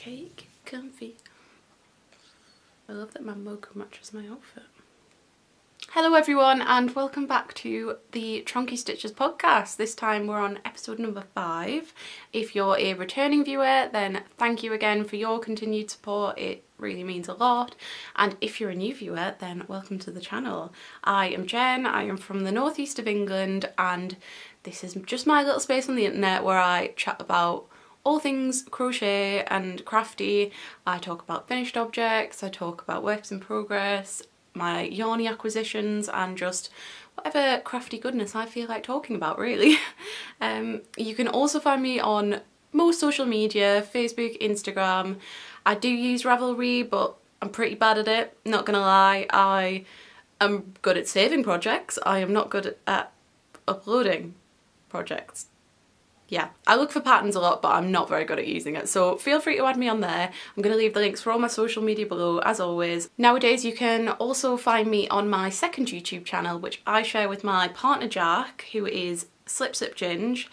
cake, comfy. I love that my mug matches my outfit. Hello everyone and welcome back to the Chonky Stitches podcast. This time we're on episode number 5. If you're a returning viewer, then thank you again for your continued support. It really means a lot. And if you're a new viewer, then welcome to the channel. I am Jen, I am from the northeast of England, and this is just my little space on the internet where I chat about all things crochet and crafty. I talk about finished objects, I talk about works in progress, my yarny acquisitions, and just whatever crafty goodness I feel like talking about, really. You can also find me on most social media, Facebook, Instagram. I do use Ravelry, but I'm pretty bad at it, not gonna lie. I am good at saving projects, I am not good at uploading projects. Yeah, I look for patterns a lot, but I'm not very good at using it, so feel free to add me on there. I'm going to leave the links for all my social media below, as always. Nowadays you can also find me on my second YouTube channel, which I share with my partner Jack, who is Slipslipginge,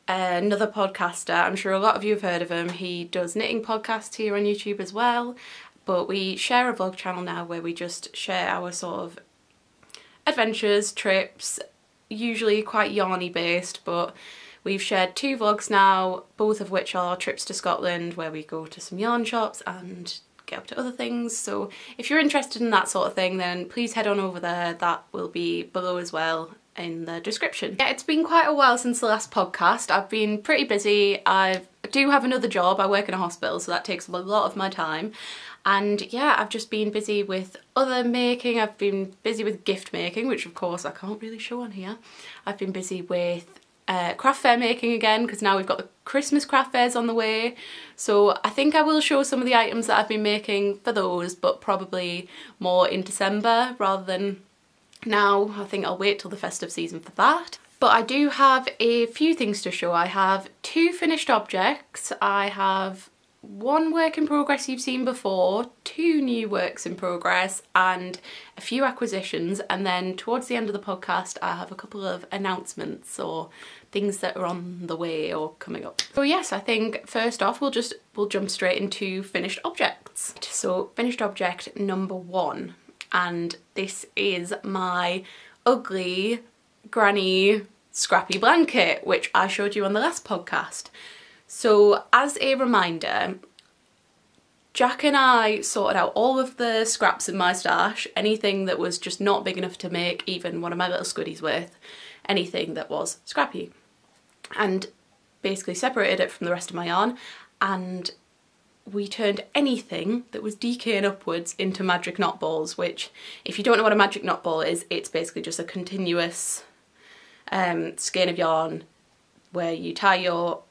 another podcaster. I'm sure a lot of you have heard of him. He does knitting podcasts here on YouTube as well, but we share a vlog channel now where we just share our sort of adventures, trips, usually quite yarny based, but we've shared 2 vlogs now, both of which are trips to Scotland where we go to some yarn shops and get up to other things. So if you're interested in that sort of thing, then please head on over there. That will be below as well in the description. Yeah, it's been quite a while since the last podcast. I've been pretty busy. I do have another job. I work in a hospital, so that takes a lot of my time. And yeah, I've just been busy with other making. I've been busy with gift making, which of course I can't really show on here. I've been busy with craft fair making again, because now we've got the Christmas craft fairs on the way, so I think I will show some of the items that I've been making for those, but probably more in December rather than now. I think I'll wait till the festive season for that. But I do have a few things to show. I have 2 finished objects, I have 1 work in progress you've seen before, 2 new works in progress, and a few acquisitions, and then towards the end of the podcast I have a couple of announcements or things that are on the way or coming up. So yes, I think first off we'll jump straight into finished objects. So finished object number 1, and this is my ugly granny scrappy blanket, which I showed you on the last podcast. So as a reminder, Jack and I sorted out all of the scraps in my stash, anything that was just not big enough to make even one of my little scuddies with, anything that was scrappy, and basically separated it from the rest of my yarn, and we turned anything that was DK and upwards into magic knot balls, which, if you don't know what a magic knot ball is, it's basically just a continuous skein of yarn where you tie your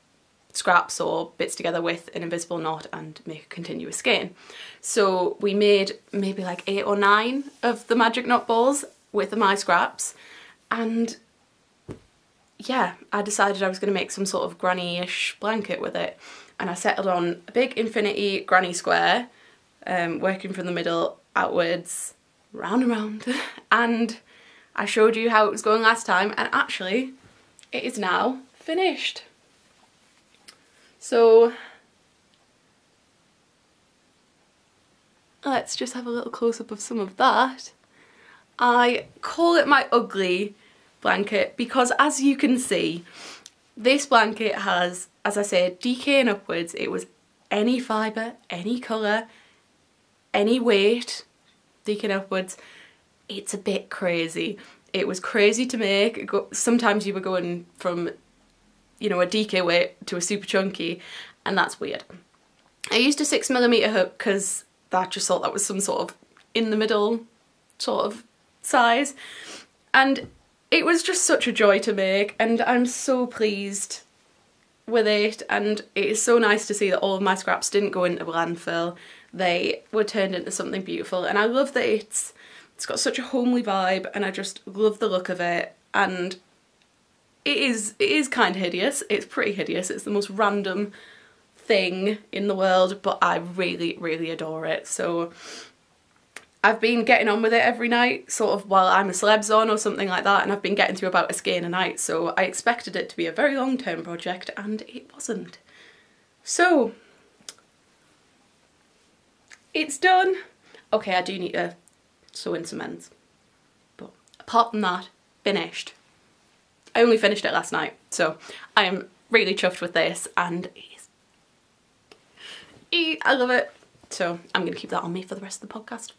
scraps or bits together with an invisible knot and make a continuous skein. So we made maybe like 8 or 9 of the magic knot balls with my scraps, and yeah, I decided I was going to make some sort of granny-ish blanket with it, and I settled on a big infinity granny square, working from the middle outwards, round and round, and I showed you how it was going last time, and actually it is now finished. So let's just have a little close-up of some of that. I call it my ugly blanket because, as you can see, this blanket has, as I said, DK and upwards. It was any fibre, any colour, any weight, DK and upwards. It's a bit crazy. It was crazy to make. Sometimes you were going from, you know, a DK weight to a super chunky, and that's weird. I used a 6mm hook because I just thought that was some sort of in the middle sort of size, and it was just such a joy to make, and I'm so pleased with it, and it is so nice to see that all of my scraps didn't go into landfill. They were turned into something beautiful, and I love that it's got such a homely vibe, and I just love the look of it, and it is kind of hideous. It's pretty hideous. It's the most random thing in the world, but I really, really adore it. So I've been getting on with it every night, sort of while I'm a celebs on or something like that, and I've been getting through about a skein a night, so I expected it to be a very long-term project, and it wasn't. So it's done. Okay, I do need to sew in some ends, but apart from that, finished. I only finished it last night, so I am really chuffed with this, and I love it. So I'm going to keep that on me for the rest of the podcast.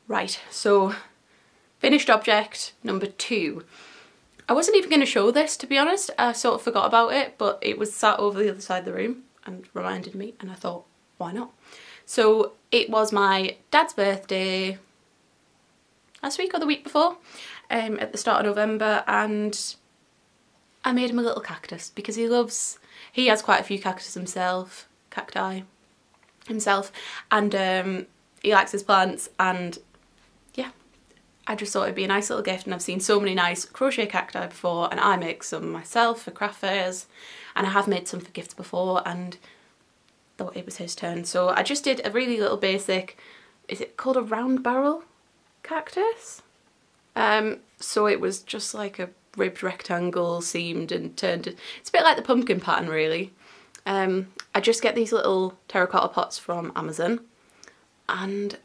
Right, so finished object number 2. I wasn't even going to show this, to be honest. I sort of forgot about it, but it was sat over the other side of the room and reminded me, and I thought, why not? So it was my dad's birthday last week or the week before, at the start of November, and I made him a little cactus because he has quite a few cacti himself, and he likes his plants, and yeah, I just thought it'd be a nice little gift. And I've seen so many nice crochet cacti before, and I make some myself for craft fairs, and I have made some for gifts before, and thought it was his turn. So I just did a really little basic, is it called a round barrel cactus? So it was just like a ribbed rectangle, seamed and turned. It's a bit like the pumpkin pattern, really. I just get these little terracotta pots from Amazon and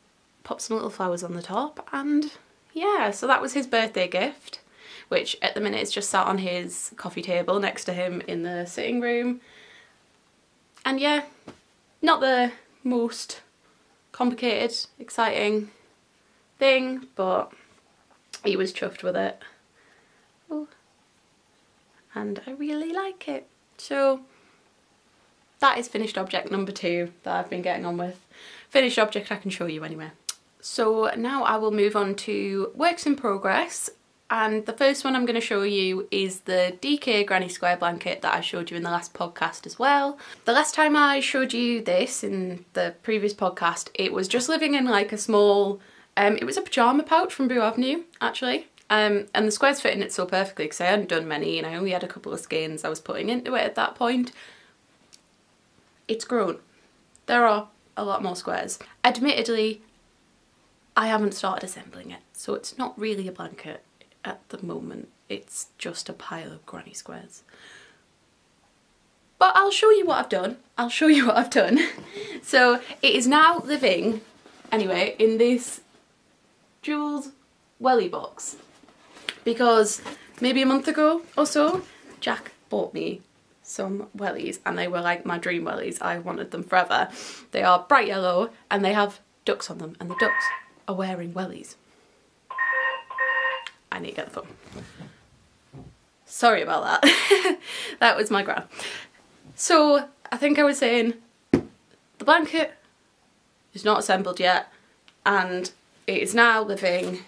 pop some little flowers on the top, and yeah, so that was his birthday gift, which at the minute is just sat on his coffee table next to him in the sitting room. And yeah, not the most complicated, exciting thing, but he was chuffed with it. Ooh. And I really like it. So that is finished object number 2 that I've been getting on with. Finished object I can show you anyway. So now I will move on to works in progress, and the first one I'm going to show you is the DK Granny Square blanket that I showed you in the last podcast as well. The last time I showed you this in the previous podcast, it was just living in like a small, it was a pyjama pouch from Boo Avenue actually, and the squares fit in it so perfectly because I hadn't done many and I only had a couple of skeins I was putting into it at that point. It's grown. There are a lot more squares. Admittedly, I haven't started assembling it, so it's not really a blanket at the moment. It's just a pile of granny squares. But I'll show you what I've done. I'll show you what I've done. So it is now living, anyway, in this Jules welly box, because maybe a month ago or so, Jack bought me some wellies, and they were like my dream wellies. I wanted them forever. They are bright yellow and they have ducks on them, and the ducks are wearing wellies. I need to get the phone. Sorry about that. That was my gran. So I think I was saying the blanket is not assembled yet, and it is now living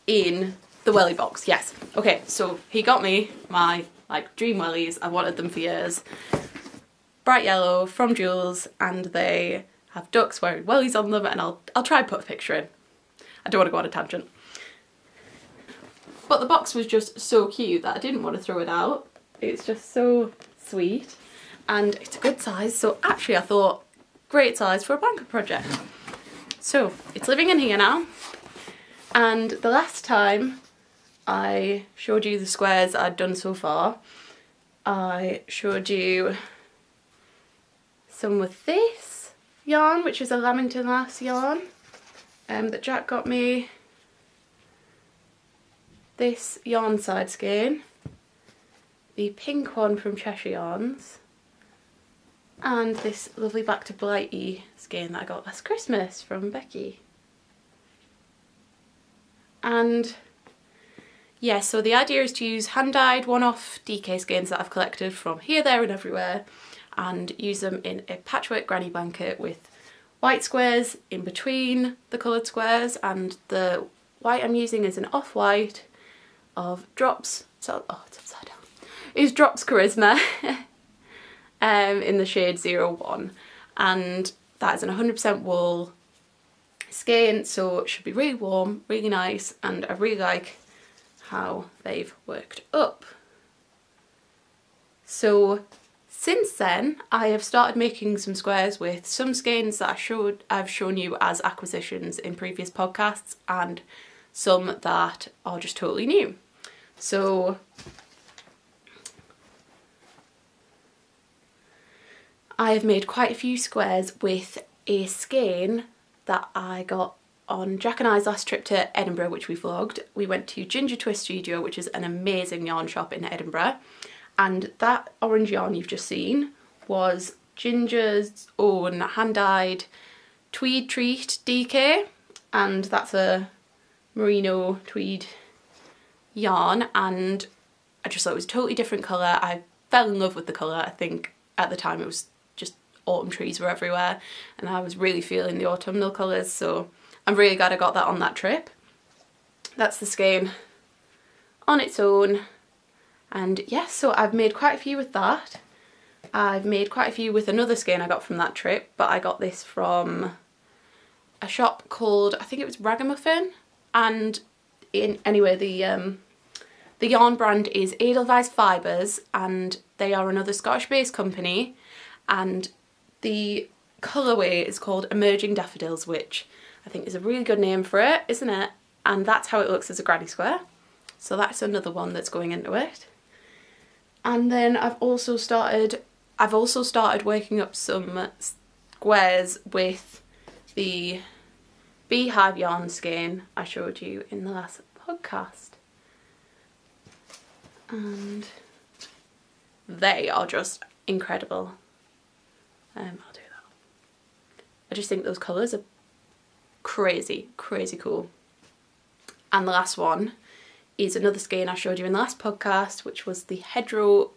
in the welly box. Yes. Okay, so he got me my like dream wellies. I wanted them for years. Bright yellow from Jules, and they have ducks wearing wellies on them, and I'll try and put a picture in. I don't want to go on a tangent. But the box was just so cute that I didn't want to throw it out. It's just so sweet, and it's a good size, so actually I thought great size for a blanket project. So it's living in here now, and the last time I showed you the squares I'd done so far, I showed you some with this yarn, which is a Lamington Lass yarn that Jack got me, this yarn side skein, the pink one from Cheshire Yarns, and this lovely Back to Blighty skein that I got last Christmas from Becky. And yeah, so the idea is to use hand-dyed one-off DK skeins that I've collected from here, there and everywhere, and use them in a patchwork granny blanket with white squares in between the coloured squares, and the white I'm using is an off-white of Drops, so, oh, it's upside down, is Drops Charisma in the shade 01, and that is an 100% wool skein, so it should be really warm, really nice, and I really like how they've worked up. So since then I have started making some squares with some skeins that I've shown you as acquisitions in previous podcasts, and some that are just totally new. So I have made quite a few squares with a skein that I got on Jack and I's last trip to Edinburgh, which we vlogged. We went to Ginger Twist Studio, which is an amazing yarn shop in Edinburgh, and that orange yarn you've just seen was Ginger's own hand-dyed tweed treat DK, and that's a merino tweed yarn, and I just thought it was a totally different colour. I fell in love with the colour. I think at the time it was just autumn trees were everywhere and I was really feeling the autumnal colours, so I'm really glad I got that on that trip. That's the skein on its own, and yes, so I've made quite a few with that. I've made quite a few with another skein I got from that trip, but I got this from a shop called, I think it was Ragamuffin, and anyway the yarn brand is Edelweiss Fibres, and they are another Scottish based company, and the colourway is called Emerging Daffodils, which I think is a really good name for it, isn't it? And that's how it looks as a granny square. So that's another one that's going into it. And then I've also started working up some squares with the beehive yarn skein I showed you in the last podcast. And they are just incredible. I'll do that. I just think those colours are crazy, crazy cool. And the last one is another skein I showed you in the last podcast, which was the Hedgerow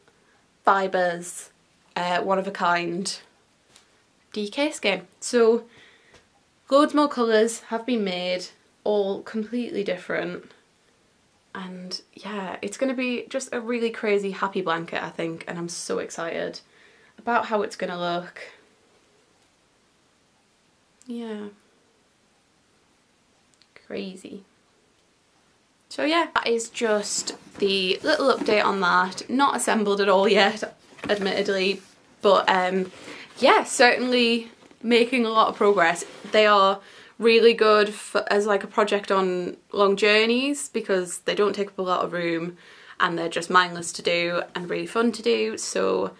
Fibres one of a kind DK skein. So loads more colours have been made, all completely different. And yeah, it's going to be just a really crazy happy blanket, I think, and I'm so excited about how it's going to look. Yeah. Crazy. So yeah, that is just the little update on that. Not assembled at all yet, admittedly, but yeah, certainly making a lot of progress. They are really good as like a project on long journeys because they don't take up a lot of room and they're just mindless to do and really fun to do. So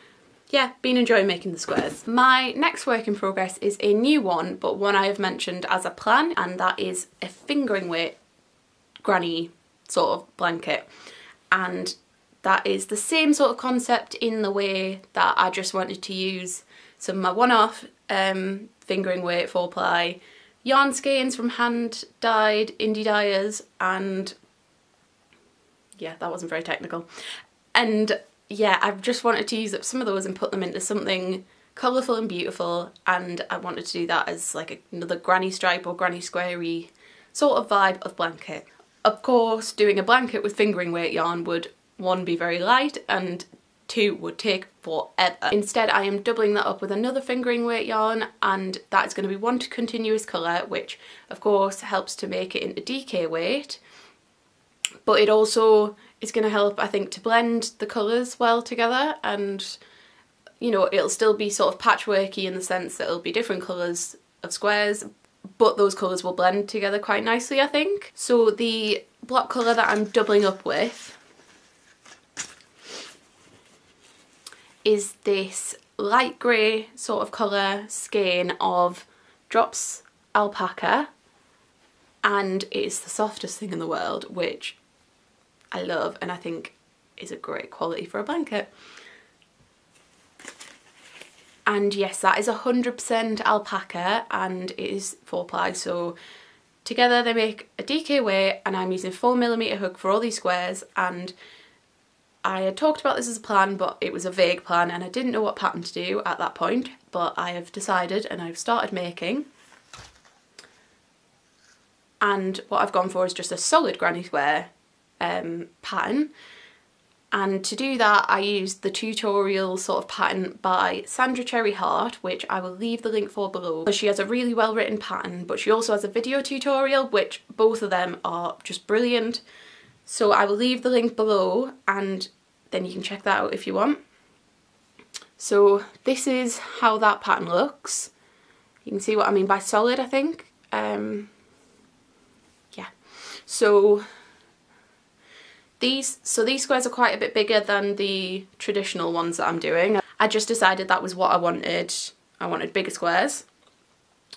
yeah, been enjoying making the squares. My next work in progress is a new one, but one I have mentioned as a plan, and that is a fingering weight granny sort of blanket. And that is the same sort of concept in the way that I just wanted to use some of my one-off fingering weight 4-ply yarn skeins from hand dyed indie dyers, and yeah, that wasn't very technical. And yeah, I've just wanted to use up some of those and put them into something colourful and beautiful, and I wanted to do that as like another granny stripe or granny squarey sort of vibe of blanket. Of course, doing a blanket with fingering weight yarn would, one, be very light, and two, would take forever. Instead, I am doubling that up with another fingering weight yarn, and that is going to be one continuous colour, which of course helps to make it into DK weight, but it also is going to help, I think, to blend the colours well together, and you know, it'll still be sort of patchworky in the sense that it'll be different colours of squares, but those colours will blend together quite nicely, I think. So the block colour that I'm doubling up with is this light grey sort of colour skein of Drops alpaca, and it is the softest thing in the world, which I love and I think is a great quality for a blanket. And yes, that is 100% alpaca and it is 4-ply, so together they make a DK weight, and I'm using a 4mm hook for all these squares. And I had talked about this as a plan, but it was a vague plan and I didn't know what pattern to do at that point, but I have decided and I've started making. And what I've gone for is just a solid granny square pattern. And to do that, I used the tutorial sort of pattern by Sandra Cherry Heart, which I will leave the link for below. She has a really well written pattern, but she also has a video tutorial, which both of them are just brilliant. So I will leave the link below and then you can check that out if you want. So this is how that pattern looks. You can see what I mean by solid, I think. Yeah. So these squares are quite a bit bigger than the traditional ones that I'm doing. I just decided that was what I wanted. I wanted bigger squares.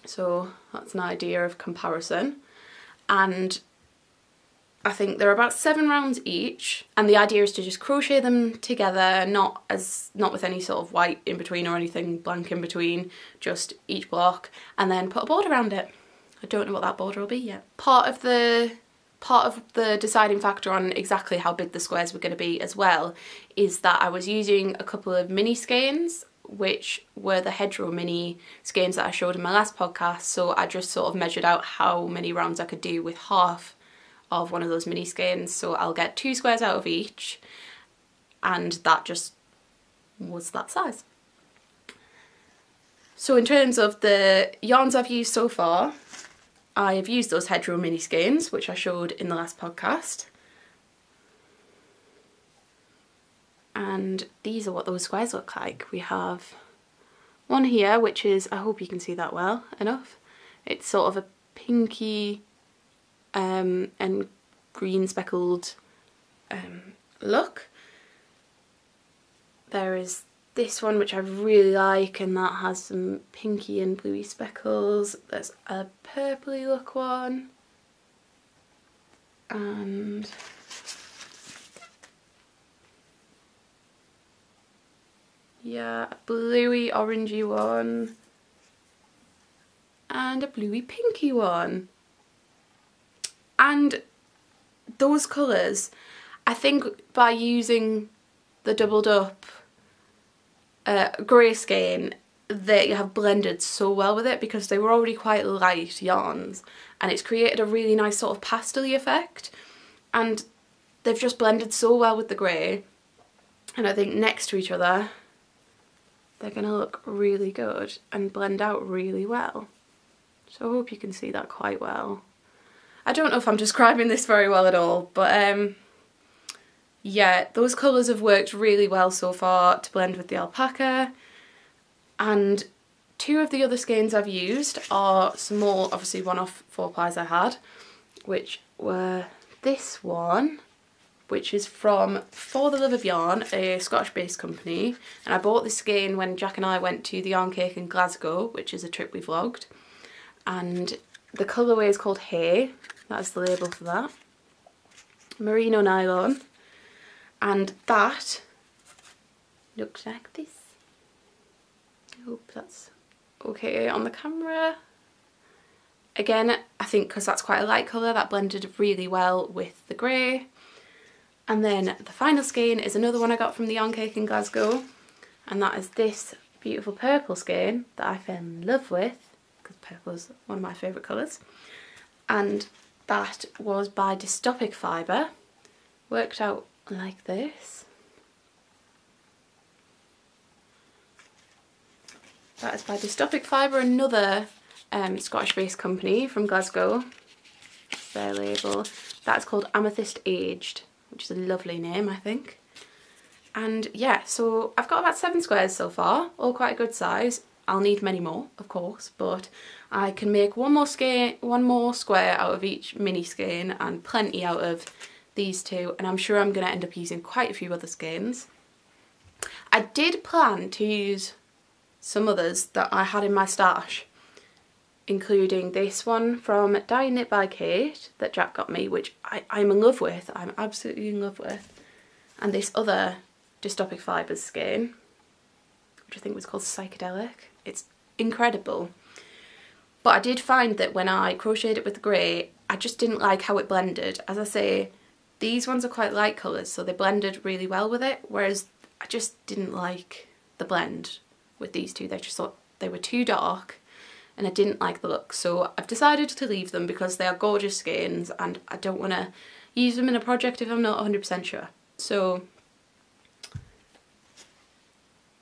So that's an idea of comparison. And I think they're about 7 rounds each, and the idea is to just crochet them together, not with any sort of white in between or anything blank in between, just each block, and then put a border around it. I don't know what that border will be yet. Part of the deciding factor on exactly how big the squares were going to be as well is that I was using a couple of mini skeins, which were the hedgerow mini skeins that I showed in my last podcast, so I just sort of measured out how many rounds I could do with half of one of those mini skeins. So I'll get 2 squares out of each, and that just was that size. So in terms of the yarns I've used so far, I have used those hedgerow mini skeins, which I showed in the last podcast. And these are what those squares look like. We have one here, which is, I hope you can see that well enough. It's sort of a pinky and green speckled look. There is this one which I really like, and that has some pinky and bluey speckles. There's a purpley look one, and yeah, a bluey orangey one, and a bluey pinky one. And those colours, I think by using the doubled up grey skein, they have blended so well with it, because they were already quite light yarns, and it's created a really nice sort of pastel-y effect, and they've just blended so well with the grey, and I think next to each other they're going to look really good and blend out really well. So I hope you can see that quite well. I don't know if I'm describing this very well at all, but yeah, those colours have worked really well so far to blend with the alpaca. And 2 of the other skeins I've used are some more, obviously one-off 4-plies I had, which were this one, which is from For the Love of Yarn, a Scottish-based company. And I bought this skein when Jack and I went to the Yarn Cake in Glasgow, which is a trip we vlogged. And the colourway is called Hay. That's the label for that. Merino nylon. And that looks like this. I hope that's okay on the camera. Again, I think because that's quite a light colour, that blended really well with the grey. And then the final skein is another one I got from the Yarn Cake in Glasgow, and that is this beautiful purple skein that I fell in love with, because purple is one of my favourite colours. And that was by Dystopic Fibre, worked out like this. That is by Dystopic Fibre, another Scottish-based company from Glasgow. That's their label. That's called Amethyst Aged, which is a lovely name, I think. And yeah, so I've got about 7 squares so far, all quite a good size. I'll need many more, of course, but I can make one more square out of each mini skein, and plenty out of these 2, and I'm sure I'm going to end up using quite a few other skeins. I did plan to use some others that I had in my stash, including this one from Dye Knit by Kate that Jack got me, which I'm in love with, I'm absolutely in love with, and this other Dystopic Fibres skein, which I think was called Psychedelic. It's incredible. But I did find that when I crocheted it with the grey, I just didn't like how it blended. As I say, these ones are quite light colours, so they blended really well with it, whereas I just didn't like the blend with these 2. They just thought they were too dark, and I didn't like the look. So I've decided to leave them because they are gorgeous skeins, and I don't want to use them in a project if I'm not 100% sure. So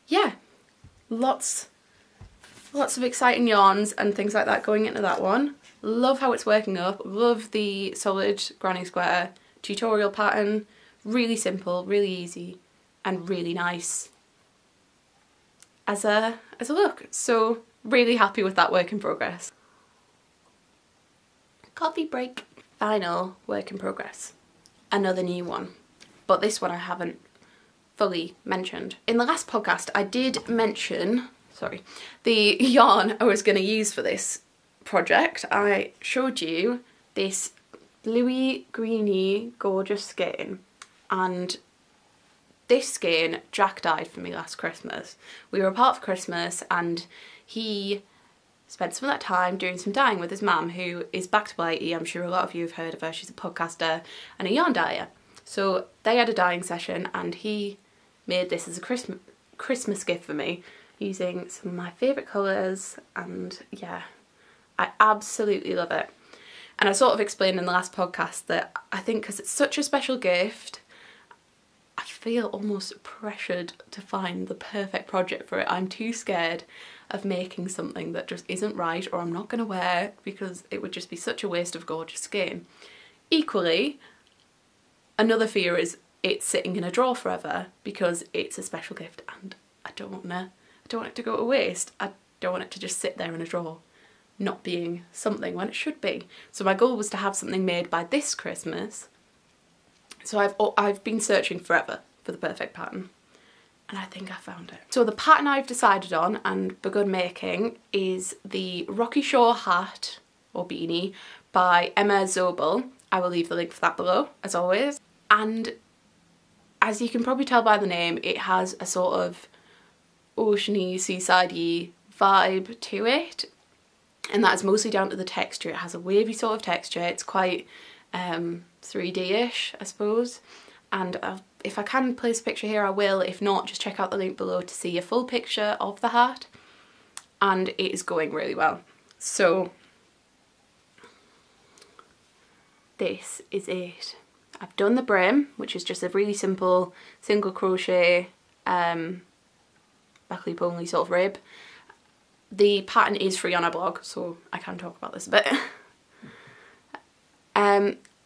yeah, lots of exciting yarns and things like that going into that one. Love how it's working up, love the solid granny square tutorial pattern, really simple, really easy, and really nice as a look. So really happy with that work in progress. Coffee break. Final work in progress. Another new one, but this one I haven't fully mentioned. In the last podcast I did mention, sorry, the yarn I was going to use for this project. I showed you this bluey greeny gorgeous skein, and this skein Jack dyed for me last Christmas. We were apart for Christmas and he spent some of that time doing some dyeing with his mum, who is back to Blighty. I'm sure a lot of you have heard of her. She's a podcaster and a yarn dyer. So they had a dyeing session and he made this as a Christmas gift for me using some of my favourite colours, and yeah, I absolutely love it. And I sort of explained in the last podcast that I think because it's such a special gift, I feel almost pressured to find the perfect project for it. I'm too scared of making something that just isn't right or I'm not going to wear, because it would just be such a waste of gorgeous skein. Equally, another fear is it's sitting in a drawer forever because it's a special gift and I don't want it to go to waste. I don't want it to just sit there in a drawer not being something when it should be. So my goal was to have something made by this Christmas. So I've been searching forever for the perfect pattern, and I think I found it. So the pattern I've decided on and begun making is the Rocky Shore hat or beanie by Emma Zobel. I will leave the link for that below, as always. And as you can probably tell by the name, it has a sort of oceany, seaside-y vibe to it, and that is mostly down to the texture. It has a wavy sort of texture. It's quite 3D-ish, I suppose, and if I can place a picture here I will. If not, just check out the link below to see a full picture of the hat, and it is going really well. So this is it. I've done the brim, which is just a really simple single crochet back loop only sort of rib. The pattern is free on our blog, so I can talk about this a bit.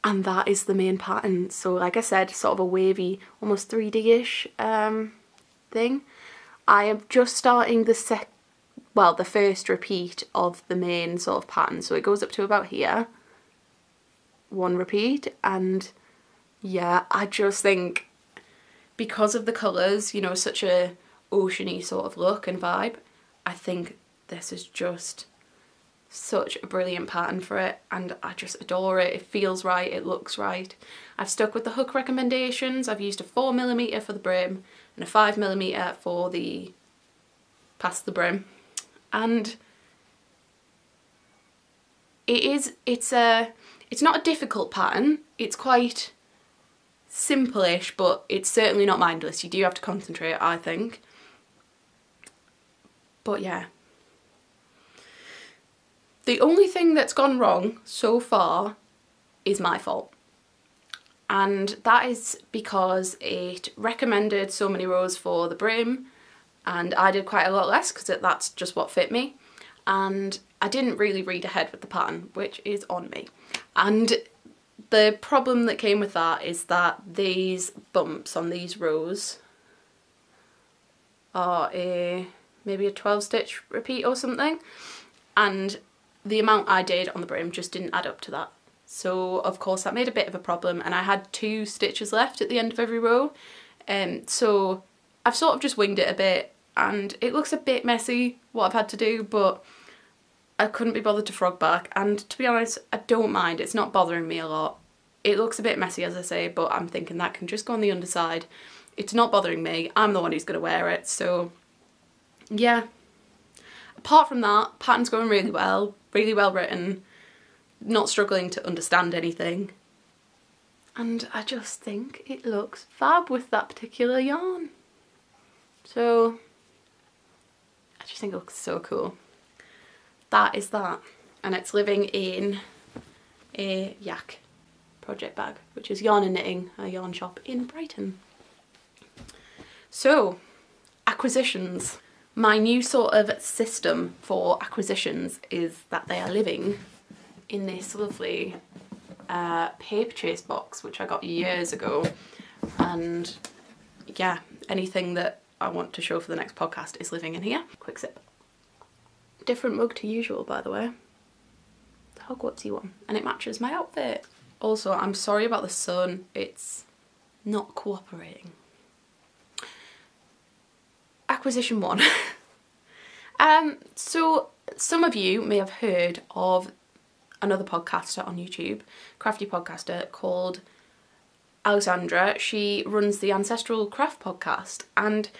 And that is the main pattern. So like I said, sort of a wavy, almost 3D-ish thing. I am just starting the first repeat of the main sort of pattern. So it goes up to about here. One repeat, and yeah, I just think because of the colours, you know, such a oceany sort of look and vibe, I think this is just such a brilliant pattern for it, and I just adore it. It feels right, it looks right. I've stuck with the hook recommendations. I've used a 4mm for the brim and a 5mm for the past the brim, and it's not a difficult pattern. It's quite simple-ish, but it's certainly not mindless. You do have to concentrate, I think. But yeah. The only thing that's gone wrong so far is my fault. And that is because it recommended so many rows for the brim and I did quite a lot less because that's just what fit me. And I didn't really read ahead with the pattern, which is on me. And the problem that came with that is that these bumps on these rows are maybe a 12 stitch repeat or something, and the amount I did on the brim just didn't add up to that. So of course that made a bit of a problem, and I had 2 stitches left at the end of every row, so I've sort of just winged it a bit and it looks a bit messy what I've had to do, but I couldn't be bothered to frog back, and to be honest I don't mind. It's not bothering me a lot. It looks a bit messy as I say, but I'm thinking that can just go on the underside. It's not bothering me. I'm the one who's going to wear it, so yeah. Apart from that, pattern's going really well written, not struggling to understand anything, and I just think it looks fab with that particular yarn. So I just think it looks so cool. That is that, and it's living in a Yak project bag, which is Yarn and Knitting, a yarn shop in Brighton. So, acquisitions. My new sort of system for acquisitions is that they are living in this lovely paper chase box, which I got years ago, and yeah, anything that I want to show for the next podcast is living in here. Quick sip. Different mug to usual, by the way. The Hogwartsy one, and it matches my outfit. Also, I'm sorry about the sun, it's not cooperating. acquisition one. So some of you may have heard of another podcaster on YouTube, crafty podcaster called Alexandra. She runs the Ancestral Craft podcast, and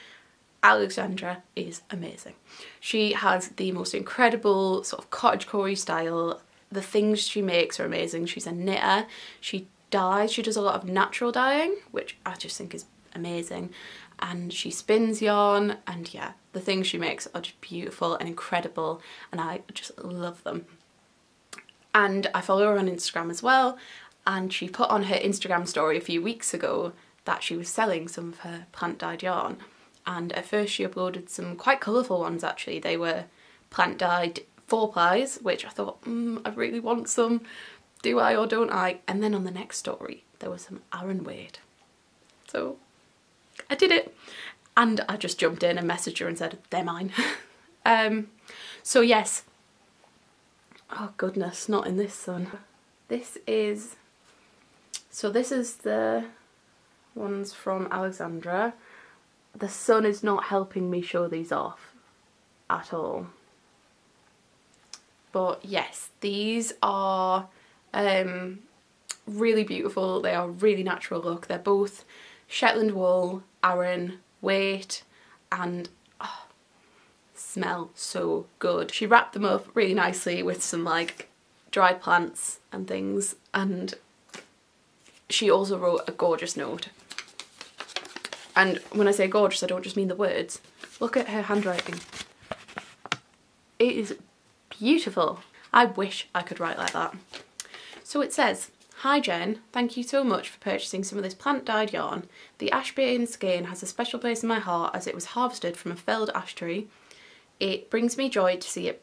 Alexandra is amazing. She has the most incredible sort of cottagecore style. The things she makes are amazing. She's a knitter. She dyes. She does a lot of natural dyeing, which I just think is amazing. And she spins yarn, and yeah, the things she makes are just beautiful and incredible, and I just love them. And I follow her on Instagram as well, and she put on her Instagram story a few weeks ago that she was selling some of her plant dyed yarn. And at first she uploaded some quite colourful ones actually. They were plant dyed 4-plies, which I thought, I really want some. Do I or don't I? And then on the next story there was some Aran weight. So I did it, and I just jumped in and messaged her and said, they're mine. So yes, oh goodness, not in this sun. This is the ones from Alexandra. The sun is not helping me show these off at all. But yes, these are really beautiful. They are really natural look. They're both Shetland wool, Aran weight, and smell so good. She wrapped them up really nicely with some like dried plants and things, and she also wrote a gorgeous note. And when I say gorgeous, I don't just mean the words. Look at her handwriting. It is beautiful. I wish I could write like that. So it says, "Hi Jen, thank you so much for purchasing some of this plant dyed yarn. The Ashbane skein has a special place in my heart as it was harvested from a felled ash tree. It brings me joy to see it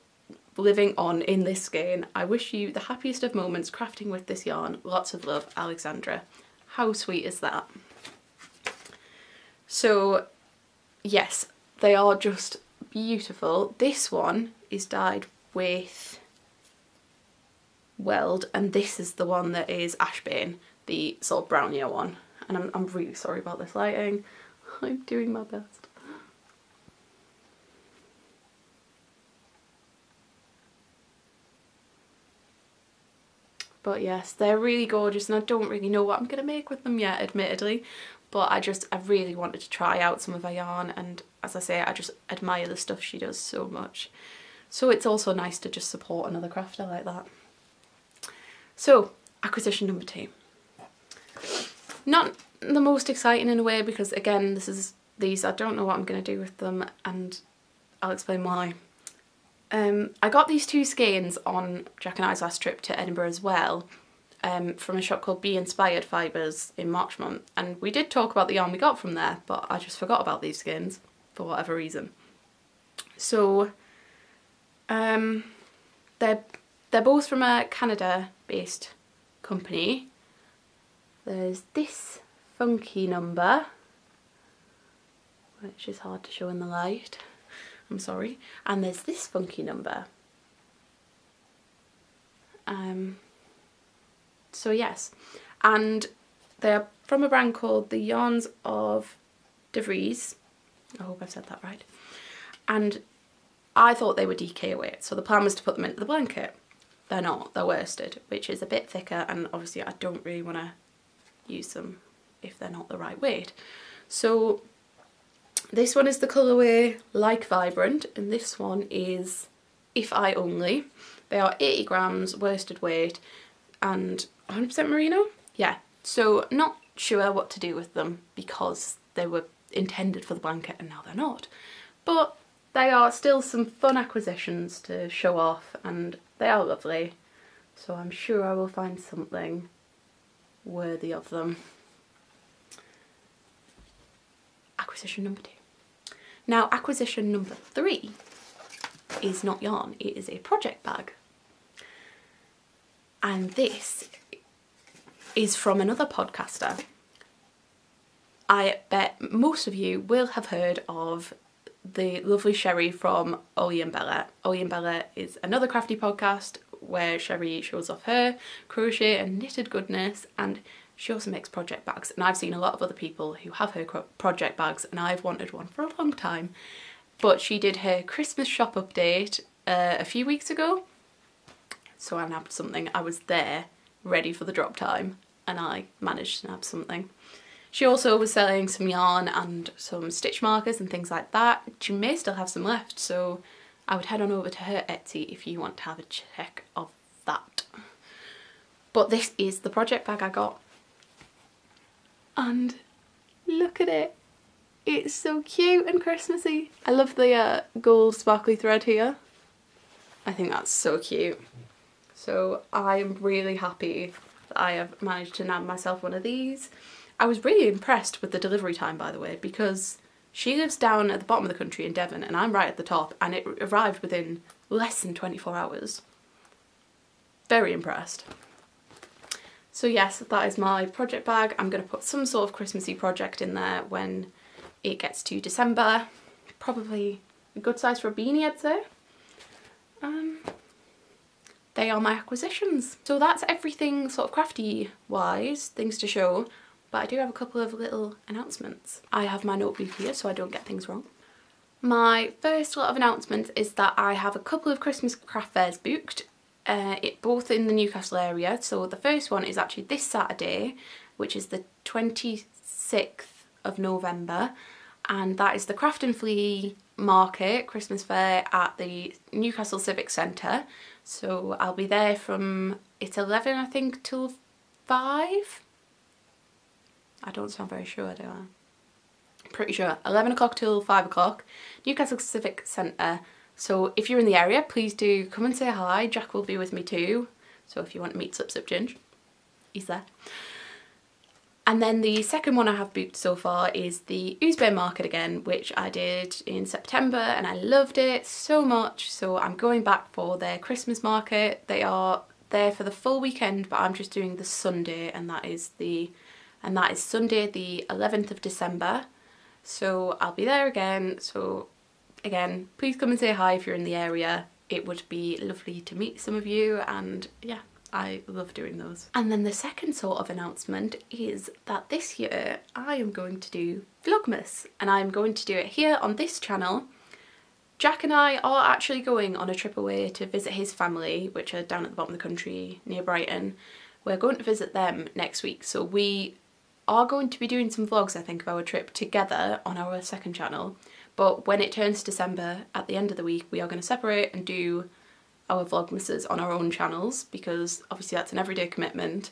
living on in this skein. I wish you the happiest of moments crafting with this yarn. Lots of love, Alexandra." How sweet is that? So yes, they are just beautiful. This one is dyed with Weld, and this is the one that is Ashbane, the sort of brownier one. And I'm really sorry about this lighting. I'm doing my best. But yes, they're really gorgeous, and I don't really know what I'm going to make with them yet, admittedly. But I really wanted to try out some of her yarn, and as I say, I just admire the stuff she does so much. So it's also nice to just support another crafter like that. So, acquisition number 2. Not the most exciting in a way, because again, these I don't know what I'm going to do with them, and I'll explain why. I got these 2 skeins on Jack and I's last trip to Edinburgh as well, from a shop called Be Inspired Fibres in Marchmont, and we did talk about the yarn we got from there, but I just forgot about these skeins for whatever reason. So they're both from a Canada-based company. There's this funky number, which is hard to show in the light, I'm sorry, and there's this funky number. So yes, and they're from a brand called the Yarns of De Vries. I hope I've said that right. And I thought they were DK weight, so the plan was to put them into the blanket. They're not, they're worsted, which is a bit thicker, and obviously I don't really want to use them if they're not the right weight. So this one is the colourway Like Vibrant, and this one is If I Only. They are 80 grams worsted weight and 100% merino? Yeah, so not sure what to do with them because they were intended for the blanket and now they're not. But they are still some fun acquisitions to show off, and they are lovely. So I'm sure I will find something worthy of them. Acquisition number 2. Now acquisition number 3 is not yarn, it is a project bag. And this is from another podcaster. I bet most of you will have heard of the lovely Sherry from Ollie and Bella. Ollie and Bella is another crafty podcast where Sherry shows off her crochet and knitted goodness, and she also makes project bags, and I've seen a lot of other people who have her project bags, and I've wanted one for a long time. but she did her Christmas shop update a few weeks ago, so I nabbed something. I was there ready for the drop time and I managed to nab something. She also was selling some yarn and some stitch markers and things like that. She may still have some left, so I would head on over to her Etsy if you want to have a check of that. But this is the project bag I got. And look at it. It's so cute and Christmassy. I love the gold sparkly thread here. I think that's so cute. So I am really happy that I have managed to nab myself one of these. I was really impressed with the delivery time, by the way, because she lives down at the bottom of the country in Devon and I'm right at the top, and it arrived within less than 24 hours. Very impressed. So yes, that is my project bag. I'm going to put some sort of Christmassy project in there when it gets to December. Probably a good size for a beanie, I'd say. They are my acquisitions. So that's everything sort of crafty wise, things to show. But I do have a couple of little announcements. I have my notebook here so I don't get things wrong. My first lot of announcements is that I have a couple of Christmas craft fairs booked, both in the Newcastle area. So the first one is actually this Saturday, which is the 26th of November, and that is the Craft and Flea Market Christmas Fair at the Newcastle Civic Centre. So I'll be there from, it's 11 I think till 5? I don't sound very sure, do I? Pretty sure. 11 o'clock till 5 o'clock. Newcastle Civic Centre. So if you're in the area, please do come and say hi. Jack will be with me too. So if you want to meet Slipslipginge, he's there. And then the second one I have booked so far is the Ousbae Market again, which I did in September and I loved it so much. So I'm going back for their Christmas market. They are there for the full weekend, but I'm just doing the Sunday, and that is Sunday the 11th of December. So I'll be there again. So again, please come and say hi if you're in the area. It would be lovely to meet some of you, and yeah, I love doing those. And then the second sort of announcement is that this year I am going to do Vlogmas, and I'm going to do it here on this channel. Jack and I are actually going on a trip away to visit his family, which are down at the bottom of the country near Brighton. We're going to visit them next week, so we are going to be doing some vlogs, I think, of our trip together on our second channel. But when it turns December, at the end of the week, we are going to separate and do our vlogmases on our own channels, because obviously that's an everyday commitment,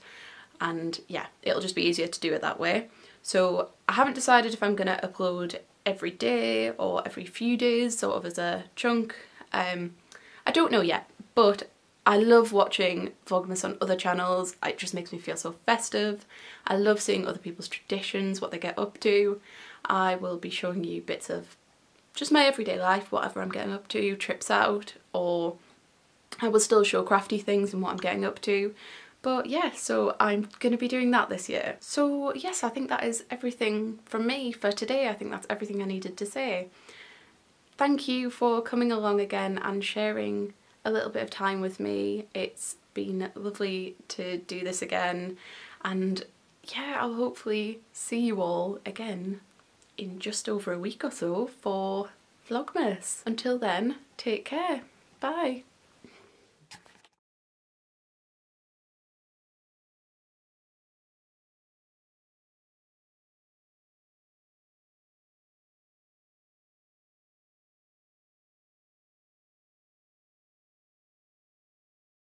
and yeah, it'll just be easier to do it that way. So I haven't decided if I'm going to upload every day or every few days, sort of as a chunk. I don't know yet, but I love watching Vlogmas on other channels. It just makes me feel so festive. I love seeing other people's traditions, what they get up to. I will be showing you bits of just my everyday life, whatever I'm getting up to, trips out, or I will still show crafty things and what I'm getting up to. But yeah, so I'm going to be doing that this year. So yes, I think that is everything from me for today. I think that's everything I needed to say. Thank you for coming along again and sharing a little bit of time with me. It's been lovely to do this again, and yeah, I'll hopefully see you all again in just over a week or so for Vlogmas. Until then, take care. Bye.